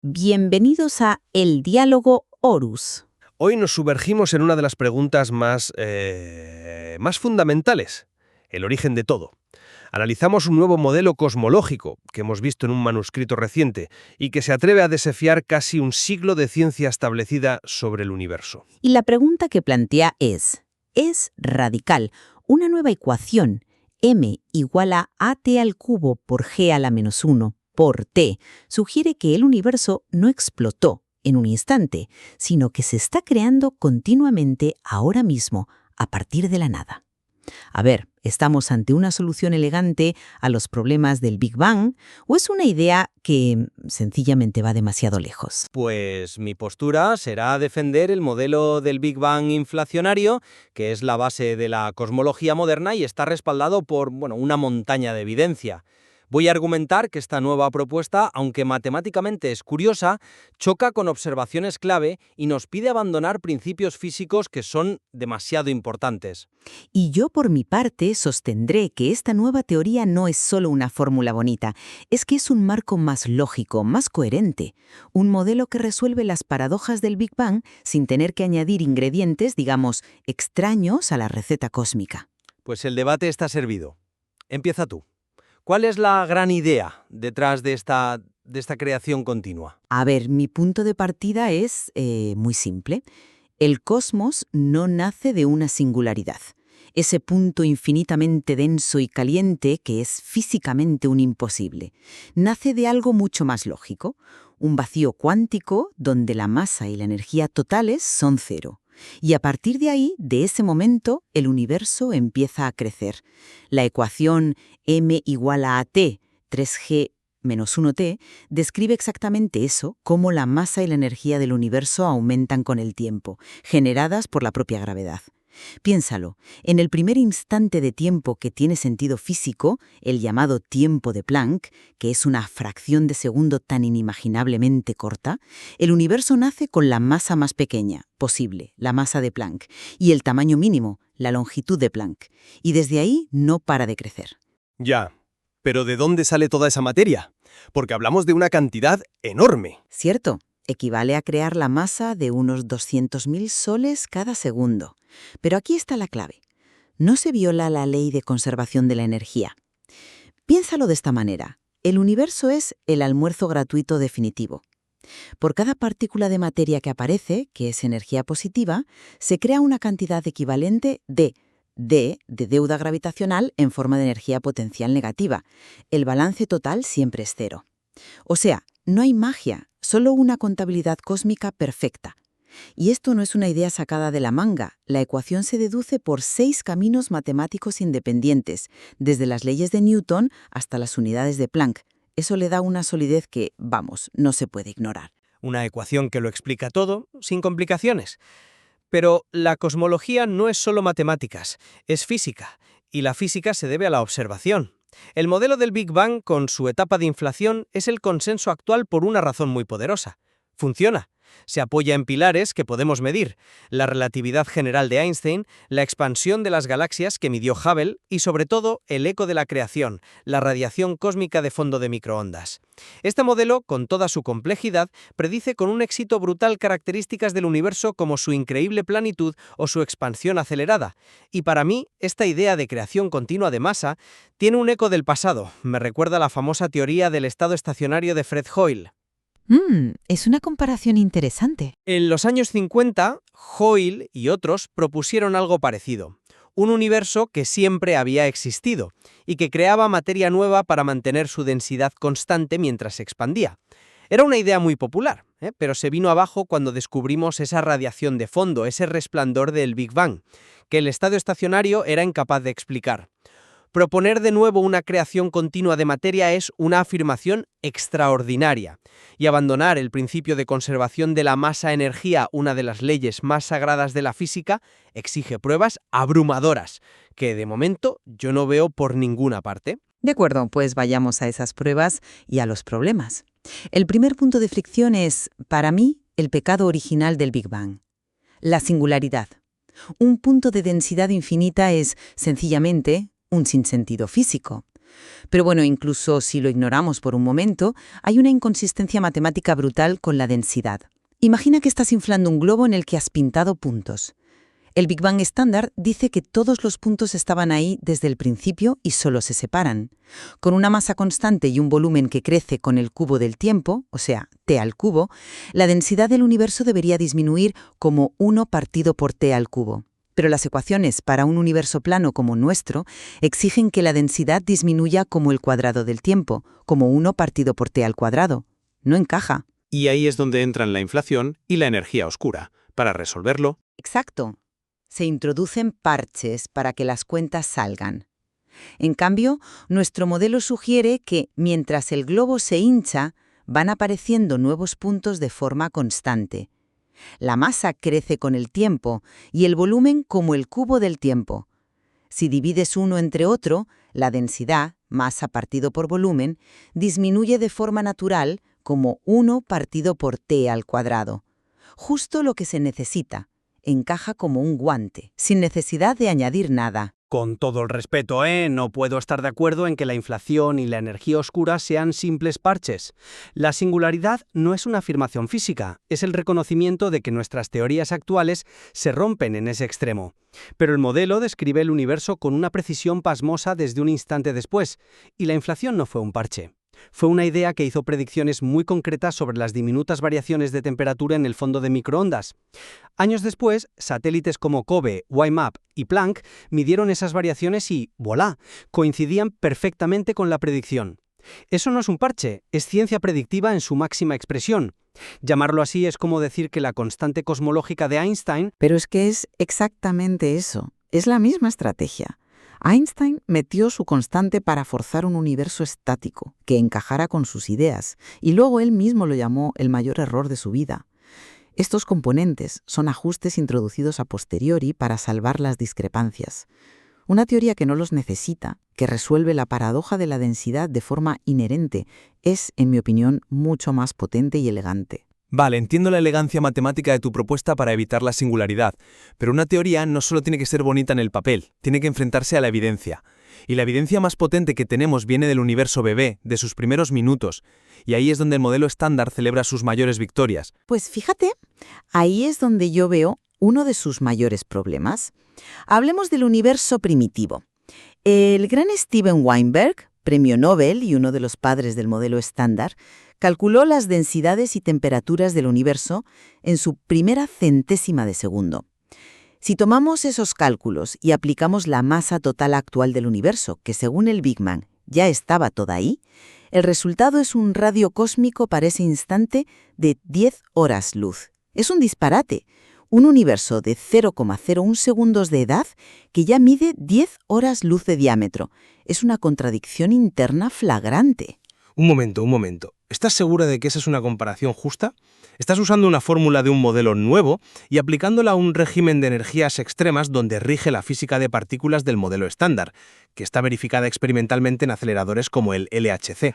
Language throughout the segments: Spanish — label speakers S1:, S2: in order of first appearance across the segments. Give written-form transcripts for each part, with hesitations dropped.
S1: Bienvenidos a El Diálogo Horus.
S2: Hoy nos sumergimos en una de las preguntas más fundamentales, el origen de todo. Analizamos un nuevo modelo cosmológico que hemos visto en un manuscrito reciente y que se atreve a desafiar casi un siglo de ciencia establecida sobre el universo.
S1: Y la pregunta que plantea es radical. Una nueva ecuación, m igual a at al cubo por g a la menos 1 por t, sugiere que el universo no explotó en un instante, sino que se está creando continuamente ahora mismo, a partir de la nada. A ver, ¿estamos ante una solución elegante a los problemas del Big Bang o es una idea que sencillamente va demasiado lejos?
S3: Pues mi postura será defender el modelo del Big Bang inflacionario, que es la base de la cosmología moderna y está respaldado por, una montaña de evidencia. Voy a argumentar que esta nueva propuesta, aunque matemáticamente es curiosa, choca con observaciones clave y nos pide abandonar principios físicos que son demasiado importantes.
S1: Y yo, por mi parte, sostendré que esta nueva teoría no es solo una fórmula bonita, es que es un marco más lógico, más coherente, un modelo que resuelve las paradojas del Big Bang sin tener que añadir ingredientes, digamos, extraños a la receta cósmica.
S3: Pues el debate está servido. Empieza tú. ¿Cuál es la gran idea detrás de esta creación continua?
S1: A ver, mi punto de partida es muy simple. El cosmos no nace de una singularidad. Ese punto infinitamente denso y caliente que es físicamente un imposible. Nace de algo mucho más lógico, un vacío cuántico donde la masa y la energía totales son cero. Y a partir de ahí, de ese momento, el universo empieza a crecer. La ecuación m igual a at, 3g menos 1t, describe exactamente eso, cómo la masa y la energía del universo aumentan con el tiempo, generadas por la propia gravedad. Piénsalo, en el primer instante de tiempo que tiene sentido físico, el llamado tiempo de Planck, que es una fracción de segundo tan inimaginablemente corta, el universo nace con la masa más pequeña posible, la masa de Planck, y el tamaño mínimo, la longitud de Planck, y desde ahí no para de crecer.
S2: Ya, pero ¿de dónde sale toda esa materia? Porque hablamos de una cantidad enorme.
S1: Cierto, equivale a crear la masa de unos 200.000 soles cada segundo. Pero aquí está la clave. No se viola la ley de conservación de la energía. Piénsalo de esta manera. El universo es el almuerzo gratuito definitivo. Por cada partícula de materia que aparece, que es energía positiva, se crea una cantidad equivalente de deuda gravitacional en forma de energía potencial negativa. El balance total siempre es cero. O sea, no hay magia, solo una contabilidad cósmica perfecta. Y esto no es una idea sacada de la manga. La ecuación se deduce por 6 caminos matemáticos independientes, desde las leyes de Newton hasta las unidades de Planck. Eso le da una solidez que, no se puede ignorar.
S3: Una ecuación que lo explica todo, sin complicaciones. Pero la cosmología no es solo matemáticas, es física, y la física se debe a la observación. El modelo del Big Bang, con su etapa de inflación, es el consenso actual por una razón muy poderosa. Funciona. Se apoya en pilares que podemos medir, la relatividad general de Einstein, la expansión de las galaxias que midió Hubble y, sobre todo, el eco de la creación, la radiación cósmica de fondo de microondas. Este modelo, con toda su complejidad, predice con un éxito brutal características del universo como su increíble planitud o su expansión acelerada. Y para mí, esta idea de creación continua de masa tiene un eco del pasado. Me recuerda a la famosa teoría del estado estacionario de Fred Hoyle.
S1: Es una comparación interesante.
S3: En los años 50, Hoyle y otros propusieron algo parecido. Un universo que siempre había existido y que creaba materia nueva para mantener su densidad constante mientras se expandía. Era una idea muy popular, pero se vino abajo cuando descubrimos esa radiación de fondo, ese resplandor del Big Bang, que el estado estacionario era incapaz de explicar. Proponer de nuevo una creación continua de materia es una afirmación extraordinaria, y abandonar el principio de conservación de la masa-energía, una de las leyes más sagradas de la física, exige pruebas abrumadoras, que de momento yo no veo por ninguna parte.
S1: De acuerdo, pues vayamos a esas pruebas y a los problemas. El primer punto de fricción es, para mí, el pecado original del Big Bang. La singularidad. Un punto de densidad infinita es, sencillamente, un sinsentido físico. Pero bueno, incluso si lo ignoramos por un momento, hay una inconsistencia matemática brutal con la densidad. Imagina que estás inflando un globo en el que has pintado puntos. El Big Bang estándar dice que todos los puntos estaban ahí desde el principio y solo se separan. Con una masa constante y un volumen que crece con el cubo del tiempo, o sea, t al cubo, la densidad del universo debería disminuir como 1 partido por t al cubo. Pero las ecuaciones para un universo plano como nuestro exigen que la densidad disminuya como el cuadrado del tiempo, como 1 partido por t al cuadrado. No encaja.
S4: Y ahí es donde entran la inflación y la energía oscura. Para resolverlo,
S1: Exacto. Se introducen parches para que las cuentas salgan. En cambio, nuestro modelo sugiere que, mientras el globo se hincha, van apareciendo nuevos puntos de forma constante. La masa crece con el tiempo y el volumen como el cubo del tiempo. Si divides uno entre otro, la densidad, masa partido por volumen, disminuye de forma natural como 1 partido por t al cuadrado. Justo lo que se necesita. Encaja como un guante, sin necesidad de añadir nada.
S3: Con todo el respeto, no puedo estar de acuerdo en que la inflación y la energía oscura sean simples parches. La singularidad no es una afirmación física, es el reconocimiento de que nuestras teorías actuales se rompen en ese extremo. Pero el modelo describe el universo con una precisión pasmosa desde un instante después, y la inflación no fue un parche. Fue una idea que hizo predicciones muy concretas sobre las diminutas variaciones de temperatura en el fondo de microondas. Años después, satélites como COBE, WIMAP y Planck midieron esas variaciones y, ¡voilá!, coincidían perfectamente con la predicción. Eso no es un parche, es ciencia predictiva en su máxima expresión. Llamarlo así es como decir que la constante cosmológica de Einstein...
S5: Pero es que es exactamente eso. Es la misma estrategia. Einstein metió su constante para forzar un universo estático, que encajara con sus ideas, y luego él mismo lo llamó el mayor error de su vida. Estos componentes son ajustes introducidos a posteriori para salvar las discrepancias. Una teoría que no los necesita, que resuelve la paradoja de la densidad de forma inherente, es, en mi opinión, mucho más potente y elegante.
S6: Vale, entiendo la elegancia matemática de tu propuesta para evitar la singularidad, pero una teoría no solo tiene que ser bonita en el papel, tiene que enfrentarse a la evidencia. Y la evidencia más potente que tenemos viene del universo bebé, de sus primeros minutos, y ahí es donde el modelo estándar celebra sus mayores victorias.
S5: Pues fíjate, ahí es donde yo veo uno de sus mayores problemas. Hablemos del universo primitivo. El gran Steven Weinberg, premio Nobel y uno de los padres del modelo estándar, calculó las densidades y temperaturas del universo en su primera centésima de segundo. Si tomamos esos cálculos y aplicamos la masa total actual del universo, que según el Big Bang ya estaba toda ahí, el resultado es un radio cósmico para ese instante de 10 horas luz. Es un disparate. Un universo de 0,01 segundos de edad que ya mide 10 horas luz de diámetro. Es una contradicción interna flagrante.
S2: Un momento. ¿Estás segura de que esa es una comparación justa? Estás usando una fórmula de un modelo nuevo y aplicándola a un régimen de energías extremas donde rige la física de partículas del modelo estándar, que está verificada experimentalmente en aceleradores como el LHC.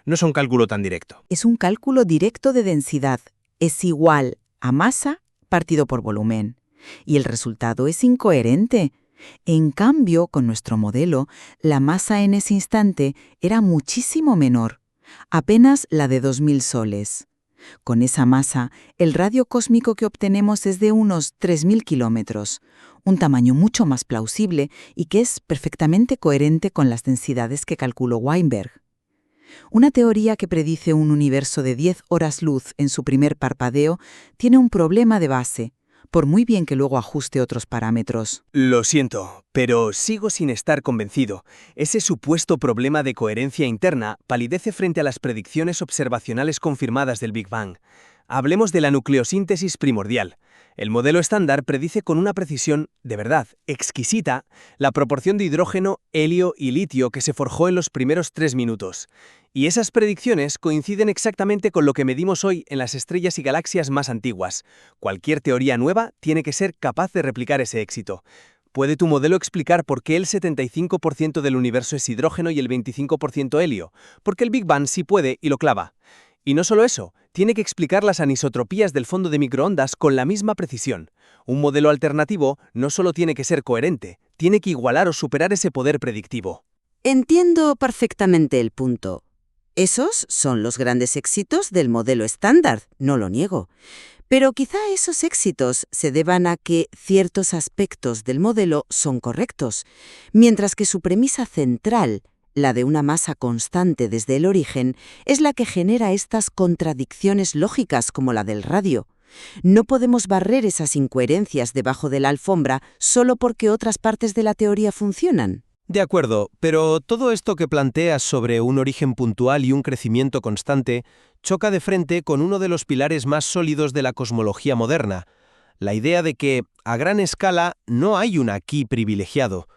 S2: No es un cálculo tan directo.
S5: Es un cálculo directo de densidad. Es igual a masa partido por volumen. Y el resultado es incoherente. En cambio, con nuestro modelo, la masa en ese instante era muchísimo menor, apenas la de 2000 soles. Con esa masa, el radio cósmico que obtenemos es de unos 3000 kilómetros, un tamaño mucho más plausible y que es perfectamente coherente con las densidades que calculó Weinberg. Una teoría que predice un universo de 10 horas luz en su primer parpadeo tiene un problema de base, por muy bien que luego ajuste otros parámetros.
S3: Lo siento, pero sigo sin estar convencido. Ese supuesto problema de coherencia interna palidece frente a las predicciones observacionales confirmadas del Big Bang. Hablemos de la nucleosíntesis primordial. El modelo estándar predice con una precisión, de verdad, exquisita, la proporción de hidrógeno, helio y litio que se forjó en los primeros 3 minutos. Y esas predicciones coinciden exactamente con lo que medimos hoy en las estrellas y galaxias más antiguas. Cualquier teoría nueva tiene que ser capaz de replicar ese éxito. ¿Puede tu modelo explicar por qué el 75% del universo es hidrógeno y el 25% helio? Porque el Big Bang sí puede y lo clava. Y no solo eso, tiene que explicar las anisotropías del fondo de microondas con la misma precisión. Un modelo alternativo no solo tiene que ser coherente, tiene que igualar o superar ese poder predictivo.
S5: Entiendo perfectamente el punto. Esos son los grandes éxitos del modelo estándar, no lo niego. Pero quizá esos éxitos se deban a que ciertos aspectos del modelo son correctos, mientras que su premisa central, la de una masa constante desde el origen, es la que genera estas contradicciones lógicas como la del radio. No podemos barrer esas incoherencias debajo de la alfombra solo porque otras partes de la teoría funcionan.
S3: De acuerdo, pero todo esto que planteas sobre un origen puntual y un crecimiento constante choca de frente con uno de los pilares más sólidos de la cosmología moderna, la idea de que, a gran escala, no hay un aquí privilegiado,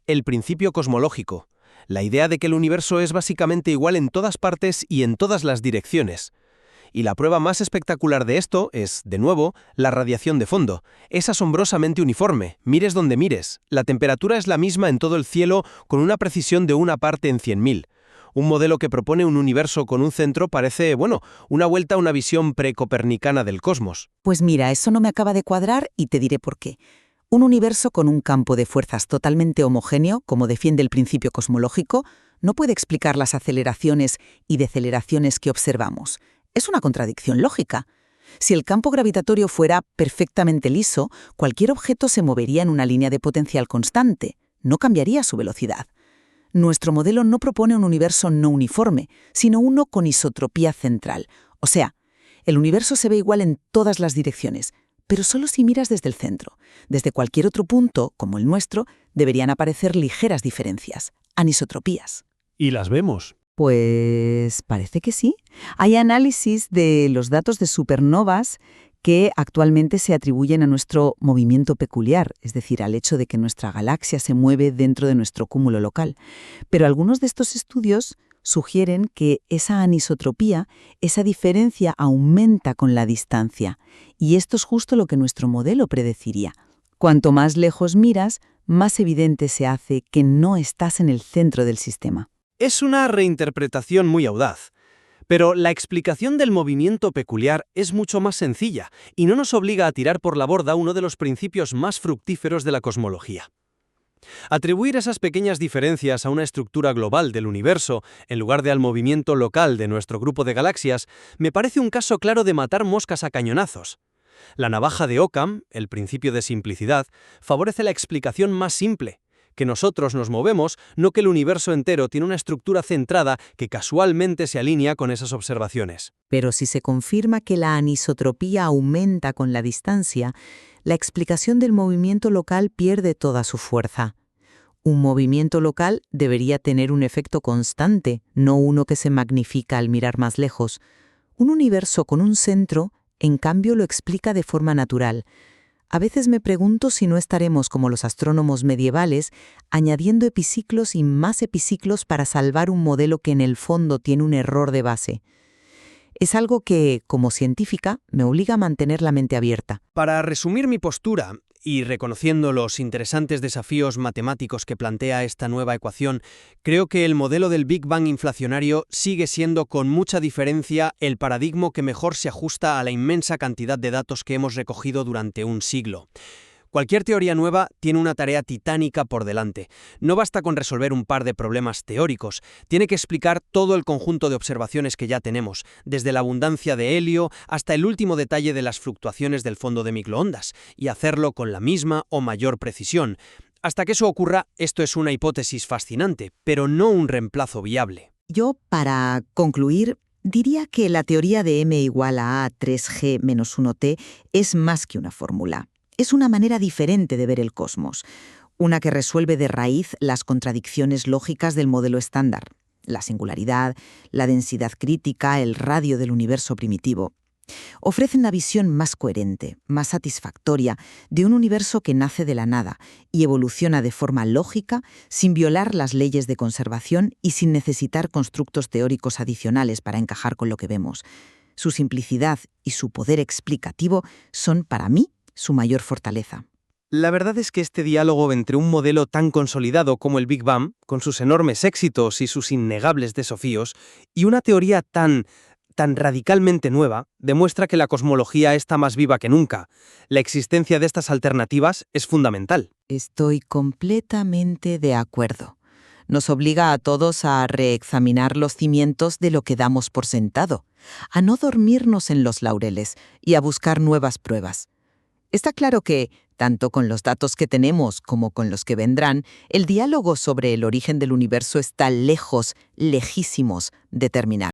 S3: el principio cosmológico, la idea de que el universo es básicamente igual en todas partes y en todas las direcciones. Y la prueba más espectacular de esto es, de nuevo, la radiación de fondo. Es asombrosamente uniforme, mires donde mires. La temperatura es la misma en todo el cielo con una precisión de 1 parte en 100.000. Un modelo que propone un universo con un centro parece, una vuelta a una visión precopernicana del cosmos.
S1: Pues mira, eso no me acaba de cuadrar y te diré por qué. Un universo con un campo de fuerzas totalmente homogéneo, como defiende el principio cosmológico, no puede explicar las aceleraciones y deceleraciones que observamos. Es una contradicción lógica. Si el campo gravitatorio fuera perfectamente liso, cualquier objeto se movería en una línea de potencial constante, no cambiaría su velocidad. Nuestro modelo no propone un universo no uniforme, sino uno con isotropía central. O sea, el universo se ve igual en todas las direcciones, pero solo si miras desde el centro. Desde cualquier otro punto, como el nuestro, deberían aparecer ligeras diferencias, anisotropías.
S4: Y las vemos.
S1: Pues parece que sí. Hay análisis de los datos de supernovas que actualmente se atribuyen a nuestro movimiento peculiar, es decir, al hecho de que nuestra galaxia se mueve dentro de nuestro cúmulo local. Pero algunos de estos estudios sugieren que esa anisotropía, esa diferencia aumenta con la distancia, y esto es justo lo que nuestro modelo predeciría. Cuanto más lejos miras, más evidente se hace que no estás en el centro del sistema.
S3: Es una reinterpretación muy audaz. Pero la explicación del movimiento peculiar es mucho más sencilla y no nos obliga a tirar por la borda uno de los principios más fructíferos de la cosmología. Atribuir esas pequeñas diferencias a una estructura global del universo, en lugar de al movimiento local de nuestro grupo de galaxias, me parece un caso claro de matar moscas a cañonazos. La navaja de Occam, el principio de simplicidad, favorece la explicación más simple, que nosotros nos movemos, no que el universo entero tiene una estructura centrada que casualmente se alinea con esas observaciones.
S1: Pero si se confirma que la anisotropía aumenta con la distancia, la explicación del movimiento local pierde toda su fuerza. Un movimiento local debería tener un efecto constante, no uno que se magnifica al mirar más lejos. Un universo con un centro, en cambio, lo explica de forma natural. A veces me pregunto si no estaremos como los astrónomos medievales, añadiendo epiciclos y más epiciclos para salvar un modelo que en el fondo tiene un error de base. Es algo que, como científica, me obliga a mantener la mente abierta.
S3: Para resumir mi postura, y reconociendo los interesantes desafíos matemáticos que plantea esta nueva ecuación, creo que el modelo del Big Bang inflacionario sigue siendo con mucha diferencia el paradigma que mejor se ajusta a la inmensa cantidad de datos que hemos recogido durante un siglo. Cualquier teoría nueva tiene una tarea titánica por delante. No basta con resolver un par de problemas teóricos, tiene que explicar todo el conjunto de observaciones que ya tenemos, desde la abundancia de helio hasta el último detalle de las fluctuaciones del fondo de microondas, y hacerlo con la misma o mayor precisión. Hasta que eso ocurra, esto es una hipótesis fascinante, pero no un reemplazo viable.
S5: Yo, para concluir, diría que la teoría de m igual a A3G menos 1T es más que una fórmula. Es una manera diferente de ver el cosmos, una que resuelve de raíz las contradicciones lógicas del modelo estándar, la singularidad, la densidad crítica, el radio del universo primitivo. Ofrece una visión más coherente, más satisfactoria, de un universo que nace de la nada y evoluciona de forma lógica, sin violar las leyes de conservación y sin necesitar constructos teóricos adicionales para encajar con lo que vemos. Su simplicidad y su poder explicativo son, para mí, su mayor fortaleza.
S3: La verdad es que este diálogo entre un modelo tan consolidado como el Big Bang, con sus enormes éxitos y sus innegables desafíos, y una teoría tan radicalmente nueva, demuestra que la cosmología está más viva que nunca. La existencia de estas alternativas es fundamental.
S5: Estoy completamente de acuerdo. Nos obliga a todos a reexaminar los cimientos de lo que damos por sentado, a no dormirnos en los laureles y a buscar nuevas pruebas. Está claro que, tanto con los datos que tenemos como con los que vendrán, el diálogo sobre el origen del universo está lejos, lejísimos de terminar.